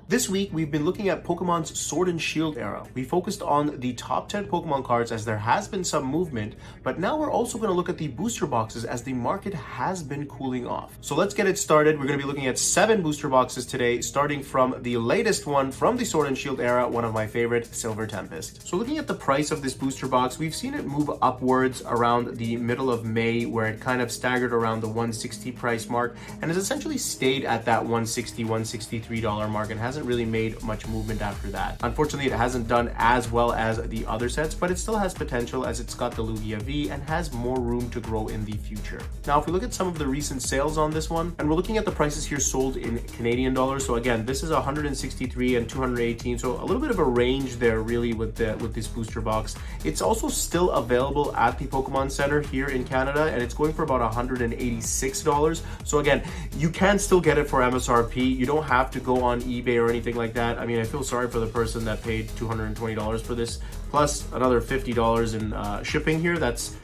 This week, we've been looking at Pokemon's Sword and Shield era. We focused on the top 10 Pokemon cards as there has been some movement, but now we're also going to look at the booster boxes as the market has been cooling off. So let's get it started. We're going to be looking at 7 booster boxes today, starting from the latest one from the Sword and Shield era, one of my favorite, Silver Tempest. So looking at the price of this booster box, we've seen it move upwards around the middle of May, where it kind of staggered around the 160 price mark and has essentially stayed at that 160, $163 mark and hasn't really made much movement after that. Unfortunately, it hasn't done as well as the other sets, but it still has potential as it's got the Lugia V and has more room to grow in the future. Now, if we look at some of the recent sales on this one, and we're looking at the prices here sold in Canadian dollars. So again, this is 163 and 218, so a little bit of a range there really with this booster box. It's also still available at the Pokemon Center here in Canada, and it's going for about $186. So again, you can still get it for MSRP. You don't have to go on eBay or anything like that. I mean, I feel sorry for the person that paid $220 for this, plus another $50 in shipping here. That's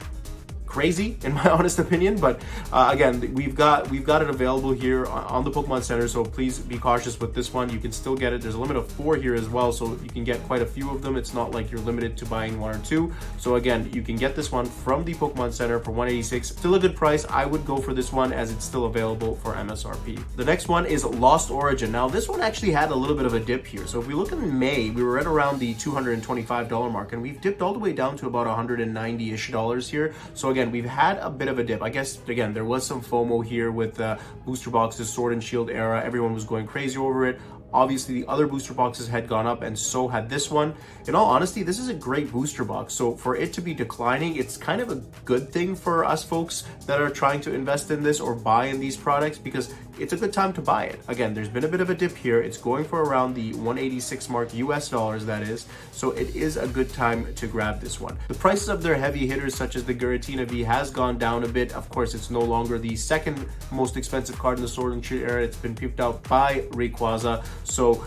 crazy in my honest opinion, but again, we've got it available here on the Pokemon Center, so please be cautious with this one. You can still get it. There's a limit of 4 here as well, so you can get quite a few of them. It's not like you're limited to buying 1 or 2. So again, you can get this one from the Pokemon Center for $186. Still a good price. I would go for this one as it's still available for MSRP. The next one is Lost Origin. Now this one actually had a little bit of a dip here. So if we look in May, we were at around the $225 mark, and we've dipped all the way down to about $190-ish here. So again, we've had a bit of a dip. I guess, again, there was some FOMO here with booster boxes, Sword and Shield era. Everyone was going crazy over it. Obviously, the other booster boxes had gone up, and so had this one. In all honesty, this is a great booster box. So for it to be declining, it's kind of a good thing for us folks that are trying to invest in this or buy in these products, because it's a good time to buy it. Again, there's been a bit of a dip here. It's going for around the 186 mark US dollars, that is. So it is a good time to grab this one. The prices of their heavy hitters, such as the Giratina V, has gone down a bit. Of course, it's no longer the second most expensive card in the Sword and Shield era. It's been peeped out by Rayquaza. So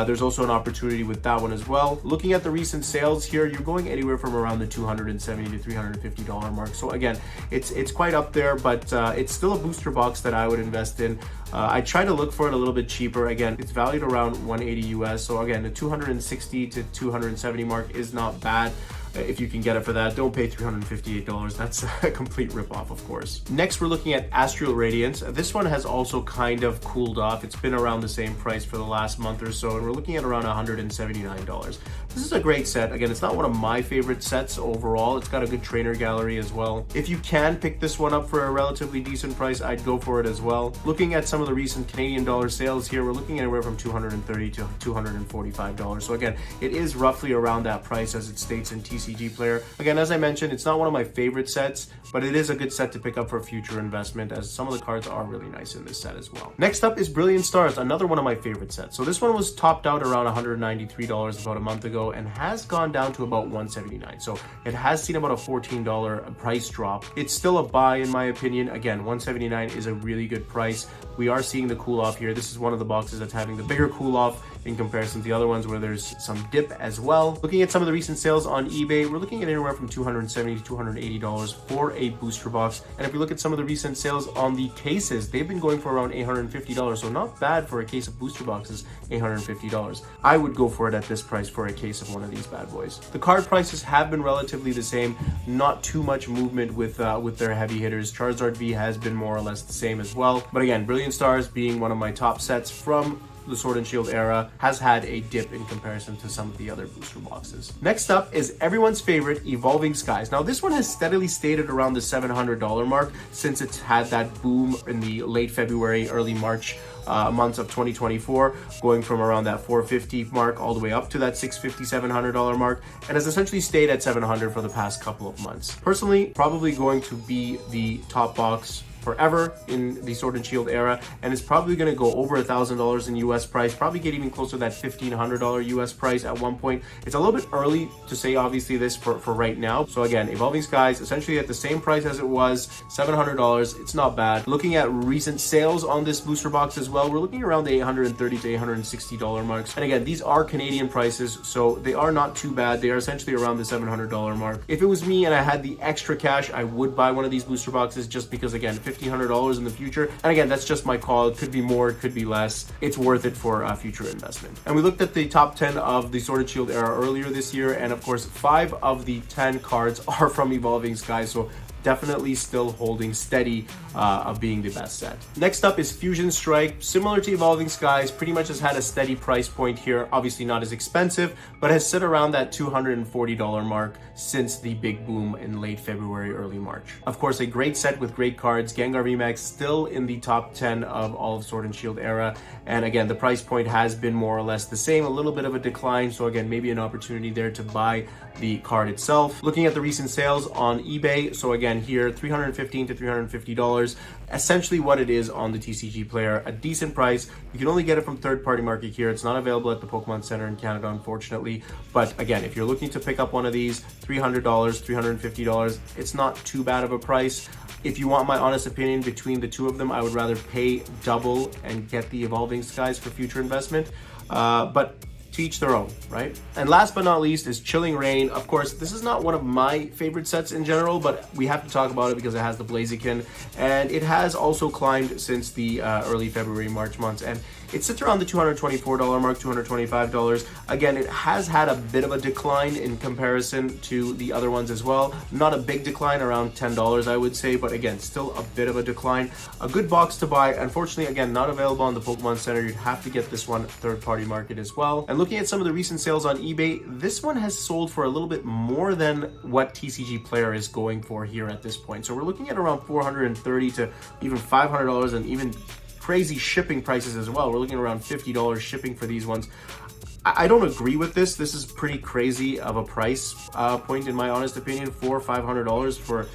there's also an opportunity with that one as well. Looking at the recent sales here, you're going anywhere from around the $270 to $350 mark. So again, it's quite up there, but it's still a booster box that I would invest in. I try to look for it a little bit cheaper. Again, it's valued around 180 US. So again, the 260 to 270 mark is not bad. If you can get it for that, don't pay $358. That's a complete ripoff, of course. Next, we're looking at Astral Radiance. This one has also kind of cooled off. It's been around the same price for the last month or so, and we're looking at around $179. This is a great set. Again, it's not one of my favorite sets overall. It's got a good trainer gallery as well. If you can pick this one up for a relatively decent price, I'd go for it as well. Looking at some of the recent Canadian dollar sales here, we're looking anywhere from $230 to $245. So again, it is roughly around that price as it states in TCG Player. Again, as I mentioned, it's not one of my favorite sets, but it is a good set to pick up for future investment, as some of the cards are really nice in this set as well. Next up is Brilliant Stars, another one of my favorite sets. So this one was topped out around $193 about a month ago and has gone down to about $179. So it has seen about a $14 price drop. It's still a buy in my opinion. Again, $179 is a really good price. We are seeing the cool off here. This is one of the boxes that's having the bigger cool off in comparison to the other ones where there's some dip as well. Looking at some of the recent sales on eBay, we're looking at anywhere from $270 to $280 for a booster box. And if we look at some of the recent sales on the cases, they've been going for around $850. So not bad for a case of booster boxes, $850. I would go for it at this price for a case of one of these bad boys. The card prices have been relatively the same. Not too much movement with their heavy hitters. Charizard V has been more or less the same as well. But again, Brilliant Stars being one of my top sets from the Sword and Shield era has had a dip in comparison to some of the other booster boxes. Next up is everyone's favorite, Evolving Skies. Now this one has steadily stayed at around the $700 mark since it's had that boom in the late February, early March months of 2024, going from around that $450 mark all the way up to that $650, $700 mark, and has essentially stayed at $700 for the past couple of months. Personally, probably going to be the top box forever in the Sword and Shield era, and it's probably going to go over $1,000 in US price, probably get even closer to that $1,500 US price at one point. It's a little bit early to say obviously this for right now. So again, Evolving Skies essentially at the same price as it was, $700. It's not bad. Looking at recent sales on this booster box as well, we're looking around the $830 to $860 marks. And again, these are Canadian prices, so they are not too bad. They are essentially around the $700 mark. If it was me and I had the extra cash, I would buy one of these booster boxes just because, again, $1,500 in the future. And again, that's just my call. It could be more, it could be less. It's worth it for future investment. And we looked at the top 10 of the Sword and Shield era earlier this year, and of course 5 of the 10 cards are from Evolving Skies, so definitely still holding steady of being the best set. Next up is Fusion Strike. Similar to Evolving Skies, pretty much has had a steady price point here. Obviously not as expensive, but has sit around that $240 mark since the big boom in late February, early March. Of course, a great set with great cards. Gengar VMAX still in the top 10 of all of Sword and Shield era. And again, the price point has been more or less the same, a little bit of a decline. So again, maybe an opportunity there to buy the card itself. Looking at the recent sales on eBay, so again here, $315 to $350, essentially what it is on the TCG player, a decent price. You can only get it from third-party market here. It's not available at the Pokemon Center in Canada, unfortunately. But again, if you're looking to pick up one of these, $300, $350, it's not too bad of a price. If you want my honest opinion between the two of them, I would rather pay double and get the Evolving Skies for future investment. But to each their own, right? And last but not least is Chilling Reign. Of course, this is not one of my favorite sets in general, but we have to talk about it because it has the Blaziken, and it has also climbed since the early February, March months, and it sits around the $224 mark, $225. Again, it has had a bit of a decline in comparison to the other ones as well. Not a big decline, around $10, I would say, but again, still a bit of a decline. A good box to buy. Unfortunately, again, not available on the Pokemon Center. You'd have to get this one third-party market as well. And looking at some of the recent sales on eBay, this one has sold for a little bit more than what TCG Player is going for here at this point. So we're looking at around $430 to even $500, and even crazy shipping prices as well. We're looking at around $50 shipping for these ones. I don't agree with this. This is pretty crazy of a price point in my honest opinion, $400 or $500 for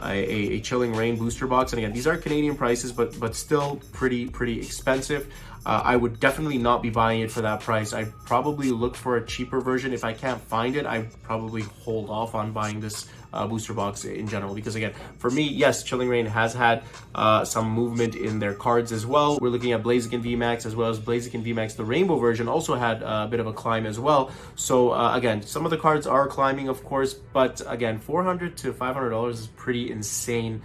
a Chilling Reign booster box. And again, these are Canadian prices, but still pretty expensive. I would definitely not be buying it for that price. I'd probably look for a cheaper version. If I can't find it, I'd probably hold off on buying this booster box in general, because again, for me, yes, Chilling Reign has had some movement in their cards as well. We're looking at Blaziken VMAX as well as Blaziken VMAX. The rainbow version also had a bit of a climb as well. So again, some of the cards are climbing, of course, but again, $400 to $500 is pretty insane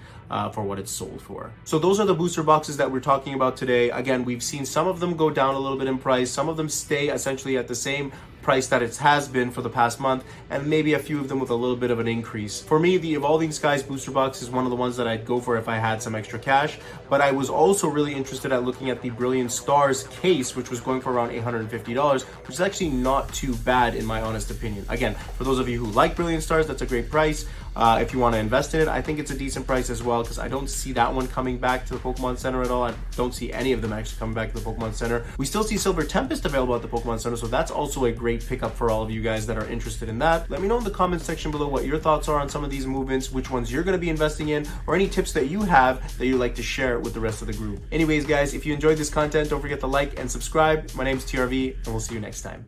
for what it's sold for. So those are the booster boxes that we're talking about today. Again, we've seen some of them go down a little bit in price. Some of them stay essentially at the same price that it has been for the past month, and maybe a few of them with a little bit of an increase. For me, the Evolving Skies booster box is one of the ones that I'd go for if I had some extra cash, but I was also really interested at looking at the Brilliant Stars case, which was going for around $850, which is actually not too bad in my honest opinion. Again, for those of you who like Brilliant Stars, that's a great price. If you want to invest in it, I think it's a decent price as well, because I don't see that one coming back to the Pokemon Center at all. I don't see any of them actually coming back to the Pokemon Center. We still see Silver Tempest available at the Pokemon Center, so that's also a great pickup for all of you guys that are interested in that. Let me know in the comments section below what your thoughts are on some of these movements, which ones you're going to be investing in, or any tips that you have that you'd like to share with the rest of the group. Anyways, guys, if you enjoyed this content, don't forget to like and subscribe. My name is TRV, and we'll see you next time.